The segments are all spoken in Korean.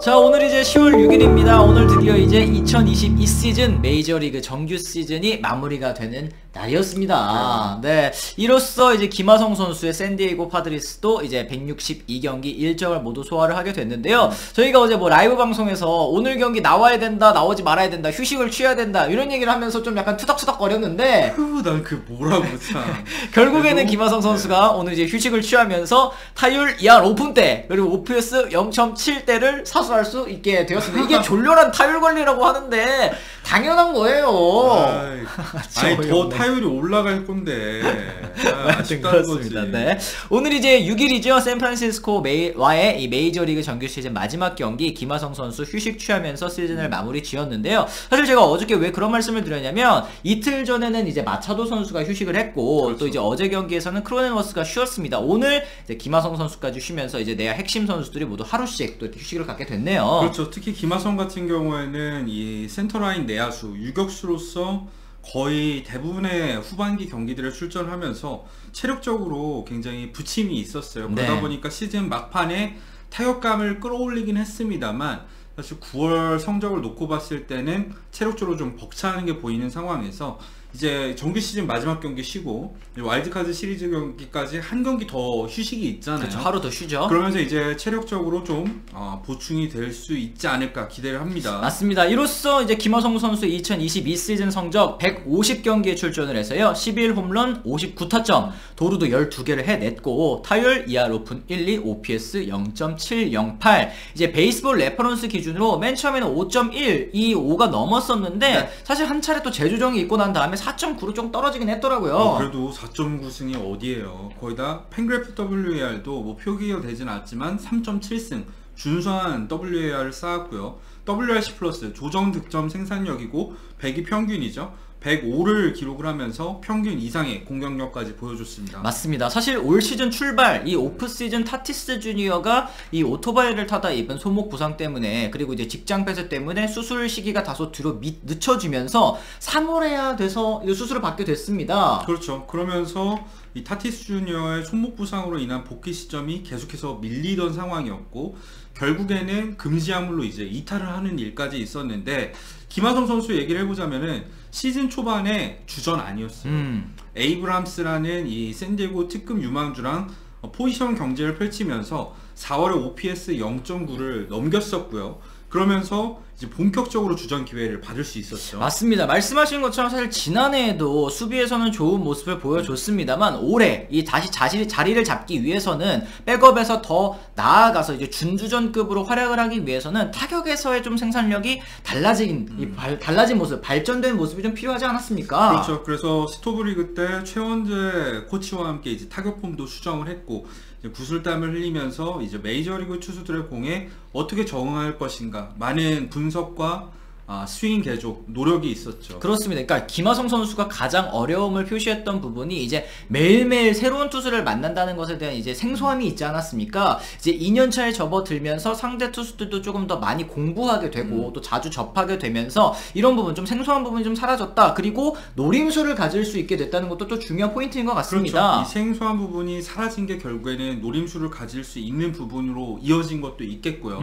자, 오늘 이제 10월 6일입니다. 오늘 드디어 이제 2022 시즌 메이저리그 정규 시즌이 마무리가 되는 날이었습니다. 네. 이로써 이제 김하성 선수의 샌디에이고 파드리스도 이제 162경기 일정을 모두 소화를 하게 됐는데요. 저희가 어제 뭐 라이브 방송에서 오늘 경기 나와야 된다, 나오지 말아야 된다, 휴식을 취해야 된다, 이런 얘기를 하면서 좀 약간 투닥투닥 거렸는데, 난 그 뭐라고 참. 결국에는 김하성 선수가 오늘 이제 휴식을 취하면서 타율 2할 5푼대, 그리고 OPS 0.7대를 사수할 수 있게 되었습니다. 이게 졸렬한 타율 관리라고 하는데, 당연한 거예요. 아니 더 타율이 올라갈 건데. 그렇습니다. 네. 오늘 이제 6일이죠. 샌프란시스코와의 이 메이저리그 정규 시즌 마지막 경기, 김하성 선수 휴식 취하면서 시즌을 마무리 지었는데요. 사실 제가 어저께 왜 그런 말씀을 드렸냐면, 이틀 전에는 이제 마차도 선수가 휴식을 했고, 그렇죠. 또 이제 어제 경기에서는 크로넨워스가 쉬었습니다. 오늘 이제 김하성 선수까지 쉬면서 이제 내야 핵심 선수들이 모두 하루씩 또 이렇게 휴식을 갖게 됐네요. 그렇죠. 특히 김하성 같은 경우에는 이 센터라인 내야수, 유격수로서 거의 대부분의 후반기 경기들을 출전하면서 체력적으로 굉장히 부침이 있었어요. 그러다 보니까 시즌 막판에 타격감을 끌어올리긴 했습니다만, 사실 9월 성적을 놓고 봤을 때는 체력적으로 좀 벅차는 게 보이는 상황에서 이제 정규 시즌 마지막 경기 쉬고 와일드카드 시리즈 경기까지 한 경기 더 휴식이 있잖아요. 그렇죠. 하루 더 쉬죠. 그러면서 이제 체력적으로 좀 보충이 될 수 있지 않을까 기대를 합니다. 맞습니다. 이로써 이제 김하성 선수 2022 시즌 성적 150경기에 출전을 해서요, 11홈런 59타점, 도루도 12개를 해냈고, 타율 2할 오픈 1, 2, OPS 0.708. 이제 베이스볼 레퍼런스 기준으로 맨 처음에는 5.1, 이 5가 넘었었는데 사실 한 차례 또 재조정이 있고 난 다음에 4.9로 좀 떨어지긴 했더라고요. 그래도 4.9승이 어디예요. 거의 다 팬그래프 WAR도 뭐 표기가 되진 않았지만 3.7승 준수한 WAR을 쌓았고요. WRC 플러스 조정 득점 생산력이고 100이 평균이죠. 105를 기록을 하면서 평균 이상의 공격력까지 보여줬습니다. 맞습니다. 사실 올 시즌 출발, 이 오프 시즌 타티스 주니어가 이 오토바이를 타다 입은 손목 부상 때문에, 그리고 이제 직장 폐쇄 때문에 수술 시기가 다소 뒤로 늦춰지면서 3월에야 돼서 수술을 받게 됐습니다. 그렇죠. 그러면서 이 타티스 주니어의 손목 부상으로 인한 복귀 시점이 계속해서 밀리던 상황이었고, 결국에는 금지약물로 이제 이탈을 하는 일까지 있었는데, 김하성 선수 얘기를 해보자면은 시즌 초반에 주전 아니었어요. 에이브람스라는 이 샌디에고 특급 유망주랑 포지션 경쟁을 펼치면서 4월에 OPS 0.9를 넘겼었고요. 그러면서 이제 본격적으로 주전 기회를 받을 수 있었죠. 맞습니다. 말씀하신 것처럼 사실 지난해에도 수비에서는 좋은 모습을 보여줬습니다만, 올해 이 다시 자리를 잡기 위해서는 백업에서 더 나아가서 이제 준주전급으로 활약을 하기 위해서는 타격에서의 좀 생산력이 달라진 모습, 발전된 모습이 좀 필요하지 않았습니까? 그렇죠. 그래서 스토브리그 때 최원재 코치와 함께 이제 타격폼도 수정을 했고, 구슬땀을 흘리면서 이제 메이저리그 투수들의 공에 어떻게 적응할 것인가, 많은 분석과 스윙 개조 노력이 있었죠. 그렇습니다. 그러니까 김하성 선수가 가장 어려움을 표시했던 부분이 이제 매일매일 새로운 투수를 만난다는 것에 대한 이제 생소함이 있지 않았습니까? 이제 2년차에 접어들면서 상대 투수들도 조금 더 많이 공부하게 되고 또 자주 접하게 되면서 이런 부분, 좀 생소한 부분이 좀 사라졌다. 그리고 노림수를 가질 수 있게 됐다는 것도 또 중요한 포인트인 것 같습니다. 그렇죠. 이 생소한 부분이 사라진 게 결국에는 노림수를 가질 수 있는 부분으로 이어진 것도 있겠고요.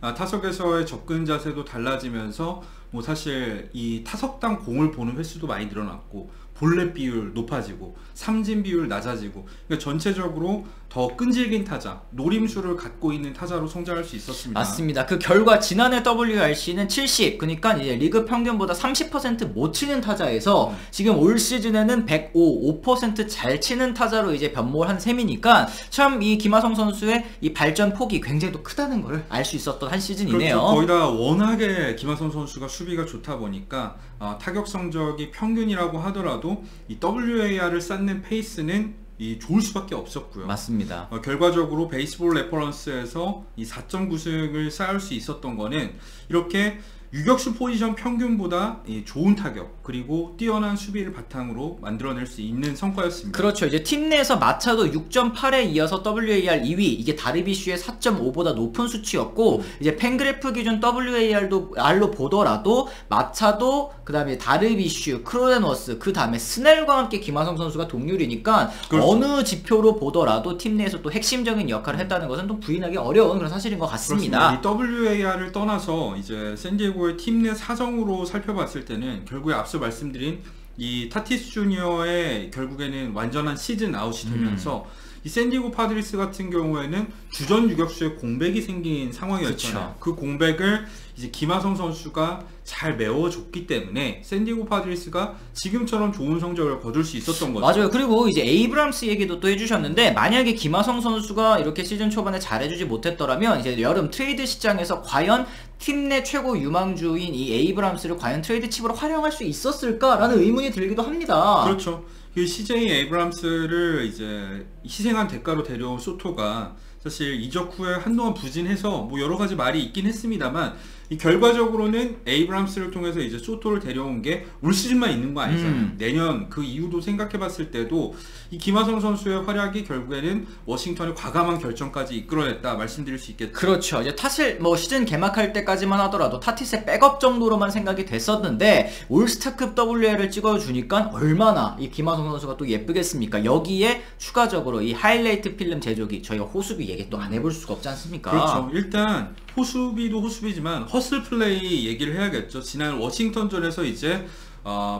타석에서의 접근 자세도 달라지면서 뭐 사실 이 타석당 공을 보는 횟수도 많이 늘어났고, 볼넷 비율 높아지고, 삼진 비율 낮아지고, 그러니까 전체적으로 더 끈질긴 타자, 노림수를 갖고 있는 타자로 성장할 수 있었습니다. 맞습니다. 그 결과 지난해 WRC는 70, 그러니까 이제 리그 평균보다 30% 못 치는 타자에서 지금 올 시즌에는 105, 5% 잘 치는 타자로 이제 변모를 한 셈이니까, 참 이 김하성 선수의 이 발전 폭이 굉장히 또 크다는 걸 알 수 있었던 한 시즌이네요. 그렇죠. 거기다 워낙에 김하성 선수가 수비가 좋다 보니까 타격 성적이 평균이라고 하더라도 이 WAR을 쌓는 페이스는 좋을 수밖에 없었고요. 맞습니다. 결과적으로 베이스볼 레퍼런스에서 이 4.9승을 쌓을 수 있었던 거는 이렇게 유격수 포지션 평균보다 좋은 타격 그리고 뛰어난 수비를 바탕으로 만들어낼 수 있는 성과였습니다. 그렇죠. 이제 팀 내에서 마차도 6.8에 이어서 WAR 2위, 이게 다르비슈의 4.5보다 높은 수치였고, 이제 팬그래프 기준 WAR로 보더라도 마차도, 그 다음에 다르비슈, 크로덴워스, 그 다음에 스넬과 함께 김하성 선수가 동률이니까 그렇죠. 어느 지표로 보더라도 팀 내에서 또 핵심적인 역할을 했다는 것은 또 부인하기 어려운 그런 사실인 것 같습니다. 그렇습니다. 이 WAR을 떠나서 이제 샌디에고의 팀 내 사정으로 살펴봤을 때는 결국에 앞서 말씀드린 이 타티스 주니어의 결국에는 완전한 시즌 아웃이 되면서 이 샌디에고 파드리스 같은 경우에는 주전 유격수의 공백이 생긴 상황이었잖아요. 그 공백을 이제 김하성 선수가 잘 메워줬기 때문에 샌디에고 파드리스가 지금처럼 좋은 성적을 거둘 수 있었던 거죠. 맞아요. 그리고 이제 에이브람스 얘기도 또 해주셨는데, 만약에 김하성 선수가 이렇게 시즌 초반에 잘해주지 못했더라면 이제 여름 트레이드 시장에서 과연 팀 내 최고 유망주인 이 에이브람스를 과연 트레이드 칩으로 활용할 수 있었을까라는 의문이 들기도 합니다. 그렇죠. 그 CJ 에이브람스를 이제 희생한 대가로 데려온 소토가 사실 이적 후에 한동안 부진해서 뭐 여러 가지 말이 있긴 했습니다만, 이 결과적으로는 에이브람스를 통해서 이제 소토를 데려온 게 올 시즌만 있는 거 아니잖아요. 내년 그 이후도 생각해봤을 때도 이 김하성 선수의 활약이 결국에는 워싱턴의 과감한 결정까지 이끌어냈다 말씀드릴 수 있겠죠. 그렇죠. 이제 사실 뭐 시즌 개막할 때까지만 하더라도 타티스의 백업 정도로만 생각이 됐었는데, 올스타급 WL을 찍어주니까 얼마나 이 김하성 선수가 또 예쁘겠습니까? 여기에 추가적으로 이 하이라이트 필름 제조기, 저희가 호수비 얘기 또 안 해볼 수가 없지 않습니까? 그렇죠. 일단 호수비도 호수비지만 허슬 플레이 얘기를 해야겠죠. 지난 워싱턴전에서 이제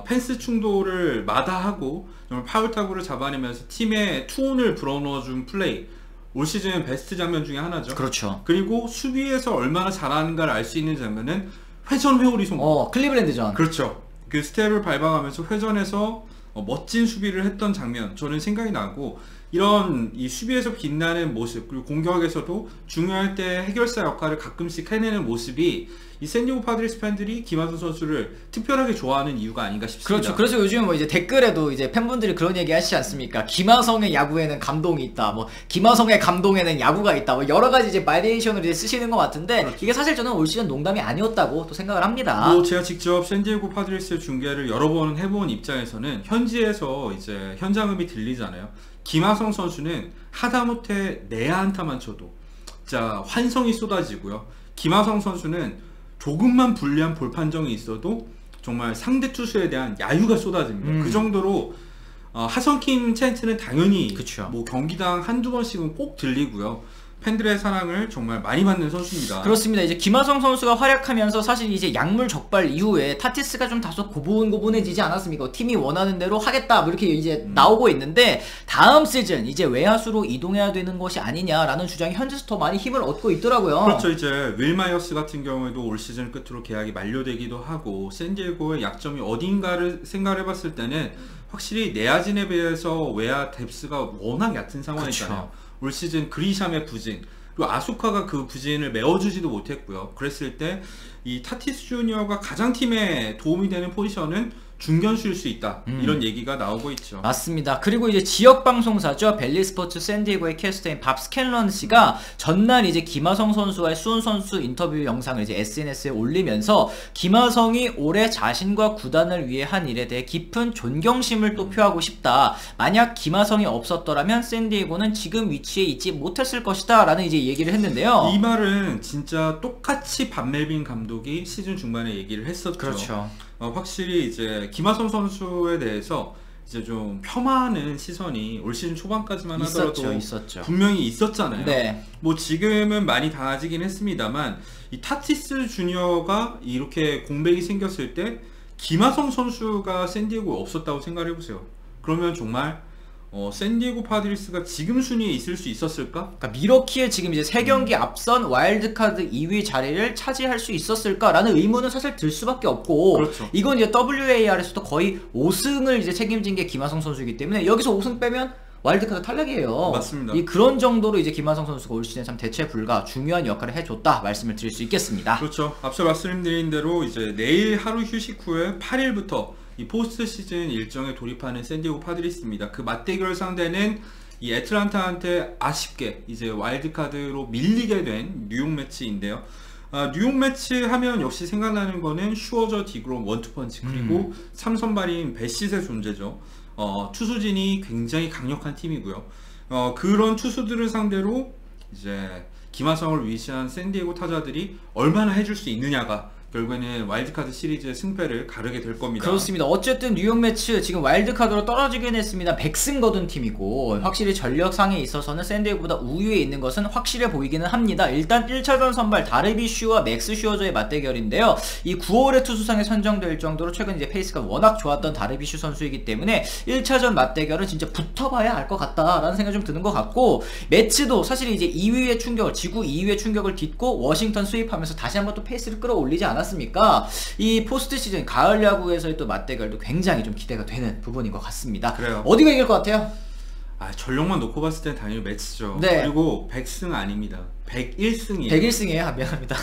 펜스 충돌을 마다하고 정말 파울 타구를 잡아내면서 팀의 투혼을 불어넣어준 플레이, 올 시즌 베스트 장면 중에 하나죠. 그렇죠. 그리고 수비에서 얼마나 잘하는가를 알 수 있는 장면은 회전 회오리 성공. 클리블랜드전. 그렇죠. 그 스텝을 밟아가면서 회전에서 멋진 수비를 했던 장면, 저는 생각이 나고, 이런 이 수비에서 빛나는 모습, 그리고 공격에서도 중요할 때 해결사 역할을 가끔씩 해내는 모습이 이 샌디에고 파드리스 팬들이 김하성 선수를 특별하게 좋아하는 이유가 아닌가 싶습니다. 그렇죠. 그래서 요즘 뭐 이제 댓글에도 이제 팬분들이 그런 얘기 하시지 않습니까? 김하성의 야구에는 감동이 있다. 뭐 김하성의 감동에는 야구가 있다. 뭐 여러 가지 이제 바리에이션을 이제 쓰시는 것 같은데, 그렇죠. 이게 사실 저는 올 시즌 농담이 아니었다고 또 생각을 합니다. 뭐 제가 직접 샌디에고 파드리스의 중계를 여러 번 해본 입장에서는 현지에서 이제 현장음이 들리잖아요. 김하성 선수는 하다못해 내야 안타만 쳐도 진짜 환성이 쏟아지고요. 김하성 선수는 조금만 불리한 볼 판정이 있어도 정말 상대 투수에 대한 야유가 쏟아집니다. 그 정도로 하성킴 챈트는 당연히 그쵸. 뭐 경기당 한두 번씩은 꼭 들리고요. 팬들의 사랑을 정말 많이 받는 선수입니다. 그렇습니다. 이제 김하성 선수가 활약하면서 사실 이제 약물 적발 이후에 타티스가 좀 다소 고분고분해지지 않았습니까? 팀이 원하는 대로 하겠다 뭐 이렇게 이제 나오고 있는데, 다음 시즌 이제 외야수로 이동해야 되는 것이 아니냐라는 주장이 현지에서 더 많이 힘을 얻고 있더라고요. 그렇죠. 이제 윌 마이어스 같은 경우에도 올 시즌 끝으로 계약이 만료되기도 하고, 샌디에고의 약점이 어딘가를 생각을 해봤을 때는 확실히 내야진에 비해서 외야 뎁스가 워낙 얕은 상황이잖아요. 그쵸. 올 시즌 그리샴의 부진, 그리고 아수카가 그 부진을 메워주지도 못했고요. 그랬을 때 이 타티스 주니어가 가장 팀에 도움이 되는 포지션은 중견수일 수 있다, 이런 얘기가 나오고 있죠. 맞습니다. 그리고 이제 지역 방송사죠, 벨리 스포츠 샌디에고의 캐스터인 밥 스캔런 씨가 전날 이제 김하성 선수와의 수훈 선수 인터뷰 영상을 이제 SNS에 올리면서, 김하성이 올해 자신과 구단을 위해 한 일에 대해 깊은 존경심을 또 표하고 싶다. 만약 김하성이 없었더라면 샌디에고는 지금 위치에 있지 못했을 것이다 라는 이제 얘기를 했는데요. 이 말은 진짜 똑같이 반멜빈 감독이 시즌 중반에 얘기를 했었죠. 그렇죠. 확실히 이제 김하성 선수에 대해서 이제 좀 폄하하는 시선이 올 시즌 초반까지만 하더라도 있었죠. 분명히 있었잖아요. 네. 뭐 지금은 많이 달라지긴 했습니다만, 이 타티스 주니어가 이렇게 공백이 생겼을 때 김하성 선수가 샌디에고에 없었다고 생각을 해보세요. 그러면 정말 샌디에고 파드리스가 지금 순위에 있을 수 있었을까? 그러니까 미러키에 지금 이제 3경기 앞선 와일드카드 2위 자리를 차지할 수 있었을까라는 의문은 사실 들 수밖에 없고, 그렇죠. 이건 이제 WAR에서도 거의 5승을 이제 책임진 게 김하성 선수이기 때문에 여기서 5승 빼면 와일드카드 탈락이에요. 맞습니다. 그런 정도로 이제 김하성 선수가 올 시즌 참 대체 불가 중요한 역할을 해줬다 말씀을 드릴 수 있겠습니다. 그렇죠. 앞서 말씀드린 대로 이제 내일 하루 휴식 후에 8일부터 이 포스트 시즌 일정에 돌입하는 샌디에고 파드리스입니다. 그 맞대결 상대는 이 애틀란타한테 아쉽게 이제 와일드카드로 밀리게 된 뉴욕 매치인데요. 뉴욕 매치 하면 역시 생각나는 거는 슈어저, 디그롬, 원투펀치 그리고 3선발인 배시의 존재죠. 투수진이 굉장히 강력한 팀이고요. 그런 투수들을 상대로 이제 김하성을 위시한 샌디에고 타자들이 얼마나 해줄 수 있느냐가 결국에는 와일드카드 시리즈의 승패를 가르게 될 겁니다. 그렇습니다. 어쨌든 뉴욕 매츠 지금 와일드카드로 떨어지긴 했습니다. 100승 거둔 팀이고 확실히 전력상에 있어서는 샌디에고보다 우위에 있는 것은 확실해 보이기는 합니다. 일단 1차전 선발 다르비슈와 맥스 슈어저의 맞대결인데요. 이 9월의 투수상에 선정될 정도로 최근 이제 페이스가 워낙 좋았던 다르비슈 선수이기 때문에 1차전 맞대결은 진짜 붙어봐야 알 것 같다라는 생각이 좀 드는 것 같고, 매츠도 사실 이제 2위의 충격을, 지구 2위의 충격을 딛고 워싱턴 수입하면서 다시 한번 또 페이스를 끌어올리지 않았습니까? 이 포스트 시즌 가을 야구에서의 또 맞대결도 굉장히 좀 기대가 되는 부분인 것 같습니다. 그래요. 어디가 이길 것 같아요? 전력만 놓고 봤을 땐 당연히 매치죠. 네. 그리고 100승 아닙니다. 101승이에요. 101승이에요. 미안합니다.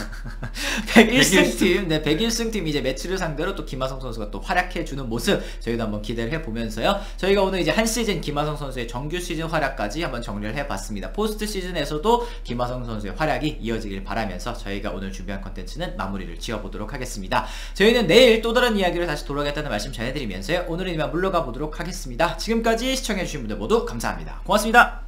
101승 팀, 네, 101승 팀 이제 매치를 상대로 또 김하성 선수가 또 활약해주는 모습 저희도 한번 기대를 해보면서요. 저희가 오늘 이제 한 시즌 김하성 선수의 정규 시즌 활약까지 한번 정리를 해봤습니다. 포스트 시즌에서도 김하성 선수의 활약이 이어지길 바라면서 저희가 오늘 준비한 컨텐츠는 마무리를 지어보도록 하겠습니다. 저희는 내일 또 다른 이야기를 다시 돌아오겠다는 말씀 전해드리면서요. 오늘은 이만 물러가 보도록 하겠습니다. 지금까지 시청해주신 분들 모두 감사합니다. 고맙습니다.